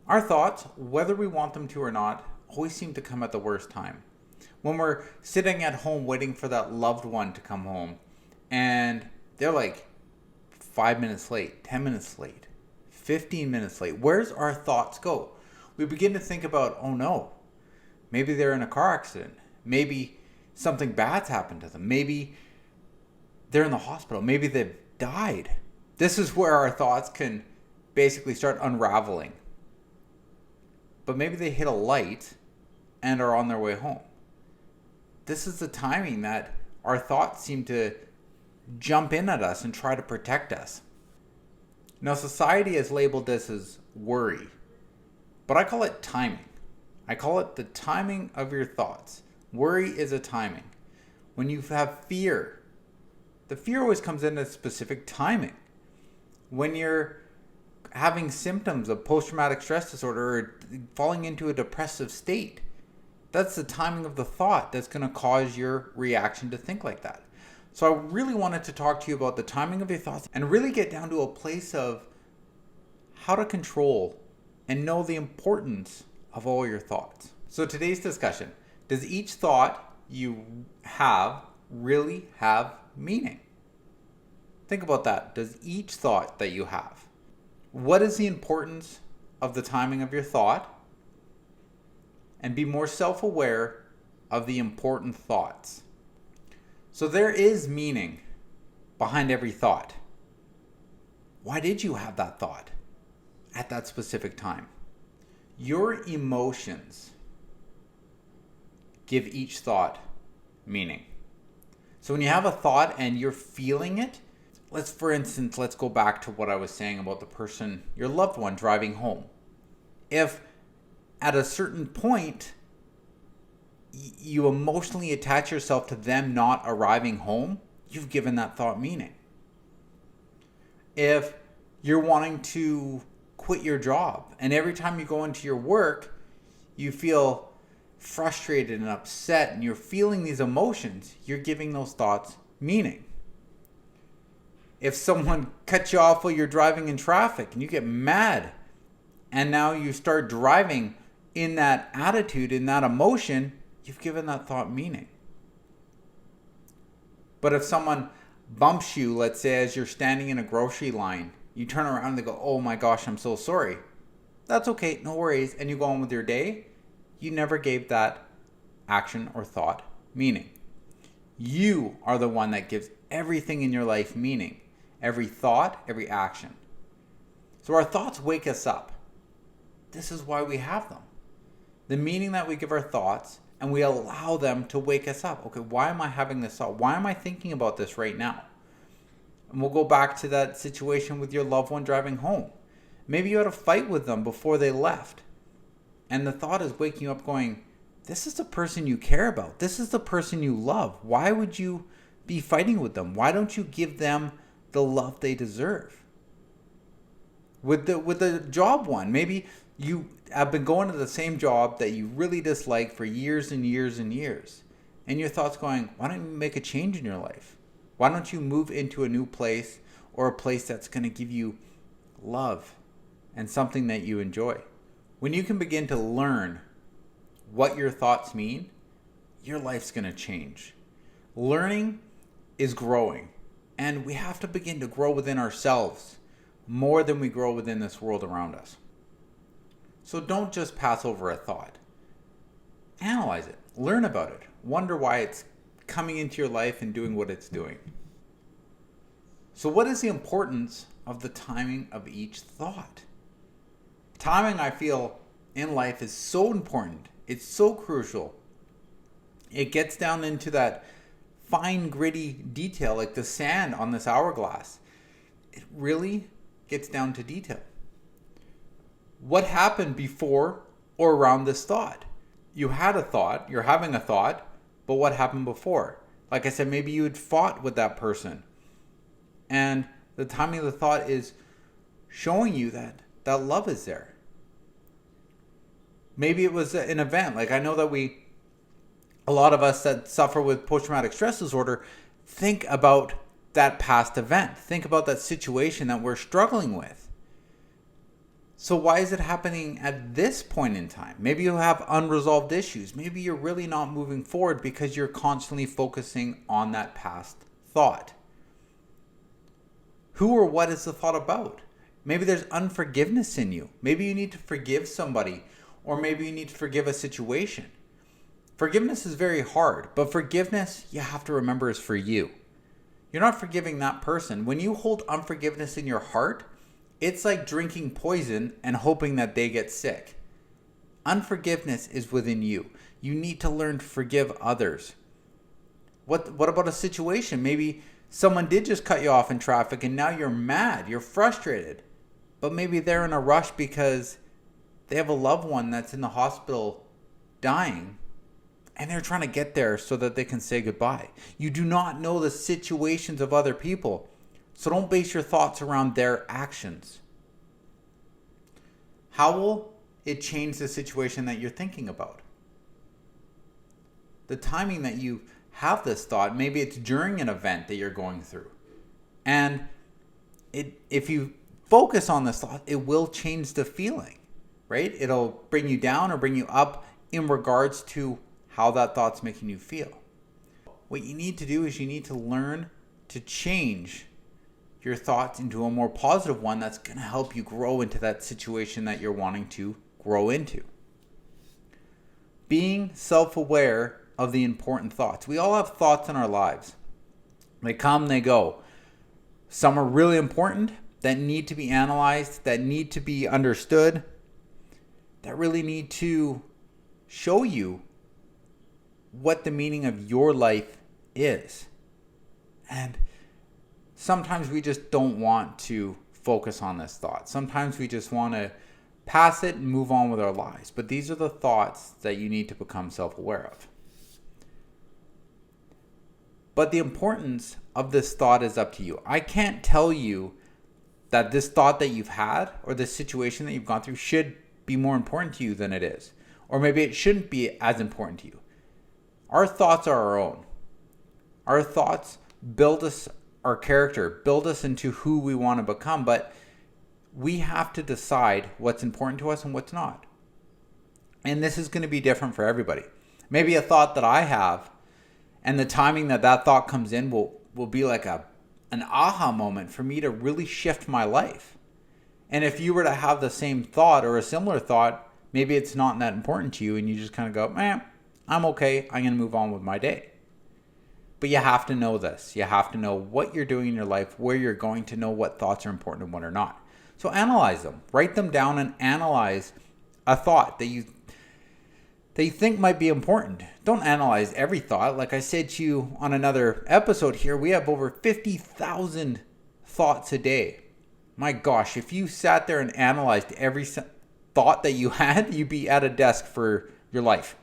Our thoughts, whether we want them to or not, always seem to come at the worst time. When we're sitting at home waiting for that loved one to come home and they're like 5 minutes late, 10 minutes late, 15 minutes late, where's our thoughts go? We begin to think about, oh no, maybe they're in a car accident. Maybe something bad's happened to them. Maybe they're in the hospital. Maybe they've died. This is where our thoughts can basically start unraveling. But maybe they hit a light and are on their way home. This is the timing that our thoughts seem to jump in at us and try to protect us. Now, society has labeled this as worry, but I call it timing. I call it the timing of your thoughts. Worry is a timing. When you have fear, the fear always comes in at specific timing. When you're having symptoms of post-traumatic stress disorder or falling into a depressive state, that's the timing of the thought that's going to cause your reaction to think like that. So I really wanted to talk to you about the timing of your thoughts and really get down to a place of how to control and know the importance of all your thoughts. So today's discussion, does each thought you have really have meaning? Think about that. Does each thought that you have? What is the importance of the timing of your thought? And be more self-aware of the important thoughts. So there is meaning behind every thought. Why did you have that thought at that specific time? Your emotions give each thought meaning. So when you have a thought and you're feeling it, let's go back to what I was saying about the person, your loved one driving home. If at a certain point you emotionally attach yourself to them not arriving home, you've given that thought meaning. If you're wanting to quit your job and every time you go into your work, you feel frustrated and upset and you're feeling these emotions, you're giving those thoughts meaning. If someone cuts you off while you're driving in traffic and you get mad and now you start driving in that attitude, in that emotion, you've given that thought meaning. But if someone bumps you, let's say as you're standing in a grocery line, you turn around and they go, oh my gosh, I'm so sorry. That's okay, no worries. And you go on with your day, you never gave that action or thought meaning. You are the one that gives everything in your life meaning. Every thought, every action. So our thoughts wake us up. This is why we have them. The meaning that we give our thoughts, and we allow them to wake us up. Okay, why am I having this thought? Why am I thinking about this right now? And we'll go back to that situation with your loved one driving home. Maybe you had a fight with them before they left. And the thought is waking you up going, this is the person you care about. This is the person you love. Why would you be fighting with them? Why don't you give them the love they deserve? With the job one, maybe you have been going to the same job that you really dislike for years and years and years. And your thoughts going, why don't you make a change in your life? Why don't you move into a new place or a place that's going to give you love and something that you enjoy? When you can begin to learn what your thoughts mean, your life's going to change. Learning is growing. And we have to begin to grow within ourselves more than we grow within this world around us. So don't just pass over a thought. Analyze it. Learn about it. Wonder why it's coming into your life and doing what it's doing. So what is the importance of the timing of each thought? Timing, I feel, in life is so important. It's so crucial. It gets down into that fine, gritty detail, like the sand on this hourglass. It really gets down to detail. What happened before or around this thought? You had a thought, you're having a thought, but what happened before? Like I said, maybe you had fought with that person. And the timing of the thought is showing you that love is there. Maybe it was an event. Like I know that a lot of us that suffer with post-traumatic stress disorder think about that past event. Think about that situation that we're struggling with. So why is it happening at this point in time? Maybe you have unresolved issues. Maybe you're really not moving forward because you're constantly focusing on that past thought. Who or what is the thought about? Maybe there's unforgiveness in you. Maybe you need to forgive somebody, or maybe you need to forgive a situation. Forgiveness is very hard, but forgiveness, you have to remember, is for you. You're not forgiving that person. When you hold unforgiveness in your heart, it's like drinking poison and hoping that they get sick. Unforgiveness is within you. You need to learn to forgive others. What about a situation? Maybe someone did just cut you off in traffic and now you're mad, you're frustrated. But maybe they're in a rush because they have a loved one that's in the hospital dying and they're trying to get there so that they can say goodbye. You do not know the situations of other people, so don't base your thoughts around their actions. How will it change the situation that you're thinking about? The timing that you have this thought, maybe it's during an event that you're going through. And if you focus on this thought, it will change the feeling, right? It'll bring you down or bring you up in regards to how that thought's making you feel. What you need to do is you need to learn to change your thoughts into a more positive one that's going to help you grow into that situation that you're wanting to grow into. Being self-aware of the important thoughts. We all have thoughts in our lives. They come, they go. Some are really important, that need to be analyzed, that need to be understood, that really need to show you what the meaning of your life is. And sometimes we just don't want to focus on this thought. Sometimes we just want to pass it and move on with our lives. But these are the thoughts that you need to become self-aware of. But the importance of this thought is up to you. I can't tell you that this thought that you've had or this situation that you've gone through should be more important to you than it is. Or maybe it shouldn't be as important to you. Our thoughts are our own. Our thoughts build us, our character, build us into who we want to become, but we have to decide what's important to us and what's not. And this is going to be different for everybody. Maybe a thought that I have and the timing that thought comes in will be like an aha moment for me to really shift my life. And if you were to have the same thought or a similar thought, maybe it's not that important to you and you just kind of go, I'm okay, I'm going to move on with my day. But you have to know this. You have to know what you're doing in your life, where you're going, to know what thoughts are important and what are not. So analyze them. Write them down and analyze a thought that you think might be important. Don't analyze every thought. Like I said to you on another episode here, we have over 50,000 thoughts a day. My gosh, if you sat there and analyzed every thought that you had, you'd be at a desk for your life.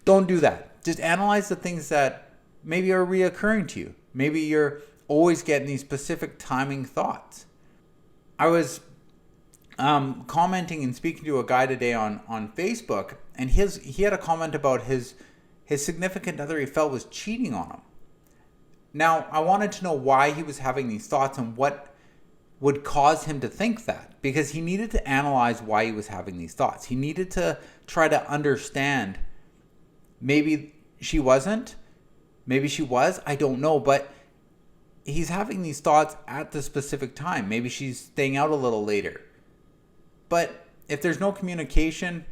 Don't do that. Just analyze the things that maybe are reoccurring to you. Maybe you're always getting these specific timing thoughts. I was commenting and speaking to a guy today on Facebook, and he had a comment about his significant other he felt was cheating on him. Now, I wanted to know why he was having these thoughts and what would cause him to think that, because he needed to analyze why he was having these thoughts. He needed to try to understand. Maybe she wasn't, maybe she was, I don't know, but he's having these thoughts at the specific time. Maybe she's staying out a little later. But if there's no communication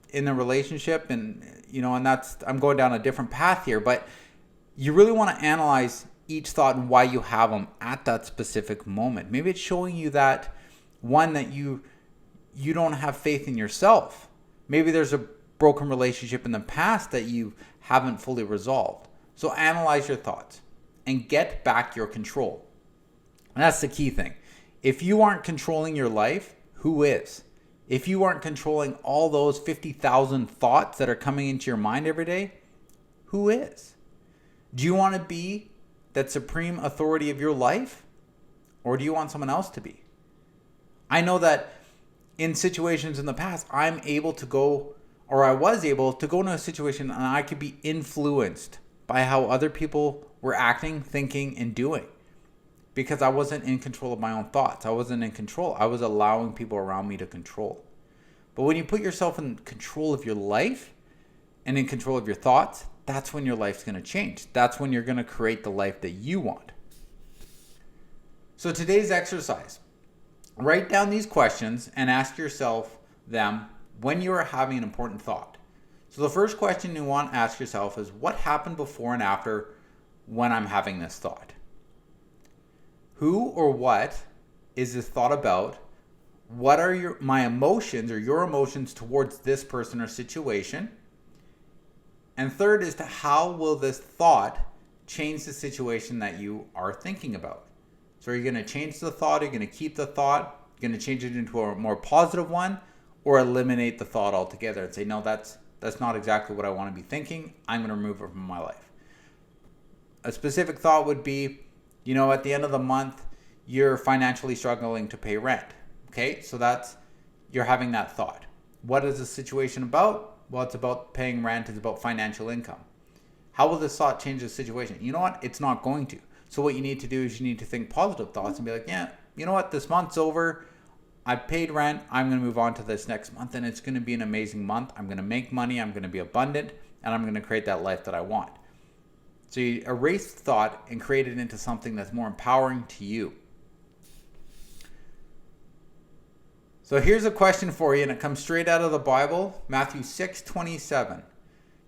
in the relationship, and I'm going down a different path here, but you really want to analyze each thought and why you have them at that specific moment. Maybe it's showing you that one, that you don't have faith in yourself. Maybe there's a broken relationship in the past that you haven't fully resolved. So analyze your thoughts and get back your control. And that's the key thing. If you aren't controlling your life, who is? If you aren't controlling all those 50,000 thoughts that are coming into your mind every day, who is? Do you want to be that supreme authority of your life? Or do you want someone else to be? I know that in situations in the past, I was able to go into a situation and I could be influenced by how other people were acting, thinking, and doing. because I wasn't in control of my own thoughts. I wasn't in control. I was allowing people around me to control. But when you put yourself in control of your life and in control of your thoughts, that's when your life's going to change. That's when you're going to create the life that you want. So today's exercise, write down these questions and ask yourself them when you are having an important thought. So the first question you want to ask yourself is, what happened before and after when I'm having this thought? Who or what is this thought about? What are my emotions or your emotions towards this person or situation? And third is to how will this thought change the situation that you are thinking about? So are you going to change the thought? Are you going to keep the thought? You're going to change it into a more positive one, or eliminate the thought altogether and say, no, that's not exactly what I want to be thinking. I'm going to remove it from my life. A specific thought would be, at the end of the month, you're financially struggling to pay rent. Okay, so you're having that thought. What is the situation about? Well, it's about paying rent. It's about financial income. How will this thought change the situation? You know what? It's not going to. So what you need to do is you need to think positive thoughts and be like, yeah, you know what? This month's over. I paid rent. I'm going to move on to this next month, and it's going to be an amazing month. I'm going to make money. I'm going to be abundant, and I'm going to create that life that I want. So you erase thought and create it into something that's more empowering to you. So here's a question for you, and it comes straight out of the Bible, Matthew 6:27.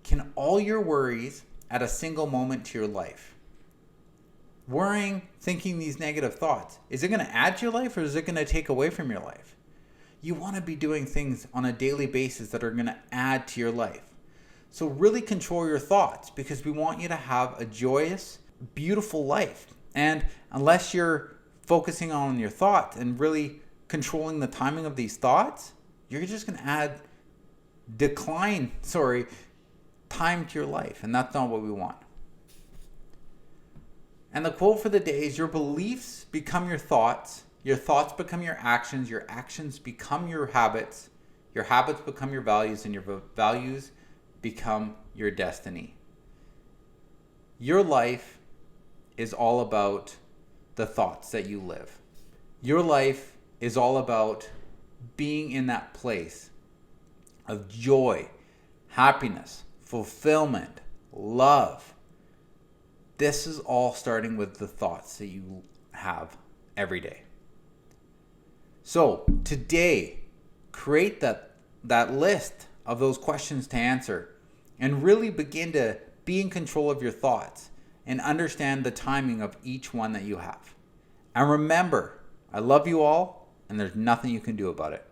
Can all your worries add a single moment to your life? Worrying, thinking these negative thoughts, is it going to add to your life or is it going to take away from your life? You want to be doing things on a daily basis that are going to add to your life. So really control your thoughts, because we want you to have a joyous, beautiful life. And unless you're focusing on your thoughts and really controlling the timing of these thoughts, you're just going to add time to your life. And that's not what we want. And the quote for the day is, your beliefs become your thoughts become your actions become your habits become your values, and your values become your destiny. Your life is all about the thoughts that you live. Your life is all about being in that place of joy, happiness, fulfillment, love. This is all starting with the thoughts that you have every day. So today, create that list of those questions to answer and really begin to be in control of your thoughts and understand the timing of each one that you have. And remember, I love you all, and there's nothing you can do about it.